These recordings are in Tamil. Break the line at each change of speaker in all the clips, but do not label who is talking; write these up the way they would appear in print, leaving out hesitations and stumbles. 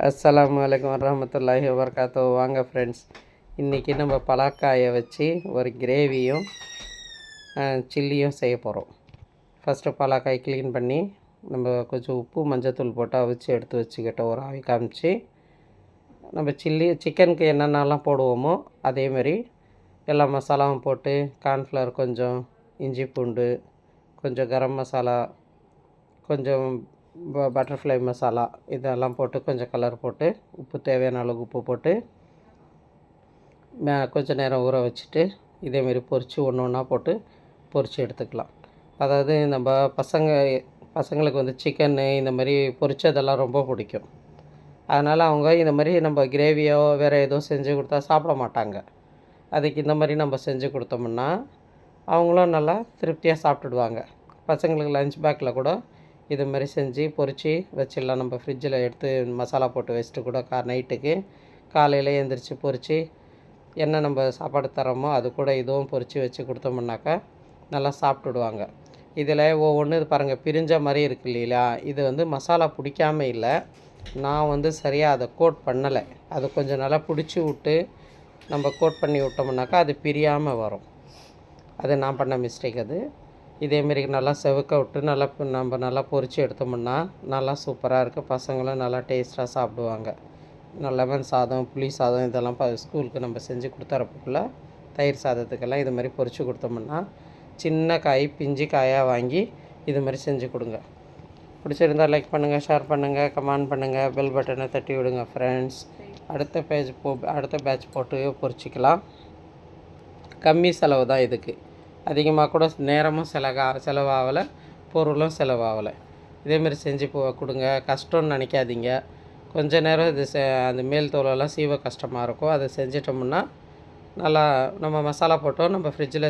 அஸ்ஸலாமு அலைக்கும் வரஹ்மத்துல்லாஹி வபரகாத்துஹு. வாங்க ஃப்ரெண்ட்ஸ், இன்றைக்கி நம்ம பலாக்காயை வச்சு ஒரு கிரேவியும் சில்லியும் செய்ய போகிறோம். ஃபஸ்ட்டு பலாக்காய் க்ளீன் பண்ணி நம்ம கொஞ்சம் உப்பு மஞ்சத்தூள் போட்டு அவிச்சு எடுத்து வச்சுக்கிட்ட ஒரு ஆவி காமிச்சு, நம்ம சிக்கனுக்கு என்னென்னலாம் போடுவோமோ அதேமாரி எல்லா மசாலாவும் போட்டு கார்ன்ஃப்ளவர் கொஞ்சம், இஞ்சி பூண்டு கொஞ்சம், கரம் மசாலா கொஞ்சம், பட்டர்ஃப்ளை மசாலா இதெல்லாம் போட்டு கொஞ்சம் கலர் போட்டு உப்பு தேவையான அளவுக்கு உப்பு போட்டு கொஞ்சம் நேரம் ஊற வச்சுட்டு இதேமாரி பொரித்து ஒன்று ஒன்றா போட்டு பொரித்து எடுத்துக்கலாம். அதாவது நம்ம பசங்களுக்கு வந்து சிக்கன்னு இந்த மாதிரி பொரித்ததெல்லாம் ரொம்ப பிடிக்கும். அதனால் அவங்க இந்த மாதிரி நம்ம கிரேவியோ வேறு ஏதோ செஞ்சு கொடுத்தா சாப்பிட மாட்டாங்க. அதுக்கு இந்த மாதிரி நம்ம செஞ்சு கொடுத்தோம்னா அவங்களும் நல்லா திருப்தியாக சாப்பிட்டுடுவாங்க. பசங்களுக்கு லஞ்ச் பேக்கில் கூட இது மாதிரி செஞ்சு பொரித்து வச்சிடலாம். நம்ம ஃப்ரிட்ஜில் எடுத்து மசாலா போட்டு வச்சுட்டு கூட நைட்டுக்கு காலையில் எழுந்திரிச்சி பொரித்து என்ன நம்ம சாப்பாடு தரோமோ அது கூட இதுவும் பொரித்து வச்சு கொடுத்தோம்னாக்கா நல்லா சாப்பிட்டுடுவாங்க. இதில் ஒவ்வொன்று இது பாருங்கள், பிரிஞ்ச மாதிரி இருக்கு இல்லைங்களா? இது வந்து மசாலா பிடிக்காமல் இல்லை, நான் வந்து சரியாக அதை கோட் பண்ணலை. அது கொஞ்சம் நல்லா பிடிச்சி விட்டு நம்ம கோட் பண்ணி விட்டோம்னாக்கா அது பிரியாமல் வரும். அது நான் பண்ண மிஸ்டேக். அது இதேமாரி நல்லா செவக்க விட்டு நம்ம நல்லா பொரித்து எடுத்தோம்னா நல்லா சூப்பராக இருக்குது. பசங்களும் நல்லா டேஸ்ட்டாக சாப்பிடுவாங்க. லெமன் சாதம், புளி சாதம் இதெல்லாம் ஸ்கூலுக்கு நம்ம செஞ்சு கொடுத்தறப்புக்குள்ள தயிர் சாதத்துக்கெல்லாம் இது மாதிரி பொரித்து கொடுத்தோம்னா சின்ன காய் பிஞ்சு காயாக வாங்கி இது மாதிரி செஞ்சு கொடுங்க. பிடிச்சிருந்தால் லைக் பண்ணுங்கள், ஷேர் பண்ணுங்கள், கமெண்ட் பண்ணுங்கள், பெல் பட்டனை தட்டி விடுங்க ஃப்ரெண்ட்ஸ். அடுத்த பேட்ச் போட்டு பொரிச்சிக்கலாம். கம்மி செலவு தான் இதுக்கு. அதிகமாக கூட நேரமும் செலவாகலை, பொருளும் செலவாகலை. இதேமாரி செஞ்சு கொடுங்க. கஷ்டம்னு நினைக்காதீங்க. கொஞ்ச நேரம் இது அந்த மேல் தோலெல்லாம் சீவ கஷ்டமாக இருக்கும். அதை செஞ்சிட்டோம்னா நல்லா நம்ம மசாலா போட்டோம் நம்ம ஃப்ரிட்ஜில்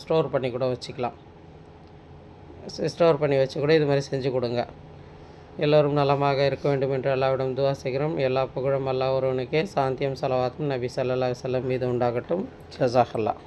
ஸ்டோர் பண்ணி கூட வச்சுக்கலாம். ஸ்டோர் பண்ணி வச்சு கூட இது மாதிரி செஞ்சு கொடுங்க. எல்லோரும் நலமாக இருக்க வேண்டும் என்று அல்லாஹ்விடம் துஆ செய்கிறோம். எல்லா புகழும் அல்லாஹ் ஒருவனுக்கே. சாந்தியும் ஸலவாத்தும் நபி ஸல்லல்லாஹு அலைஹி வஸல்லம் மீது உண்டாகட்டும். ஜஸாக்கல்லாஹ்.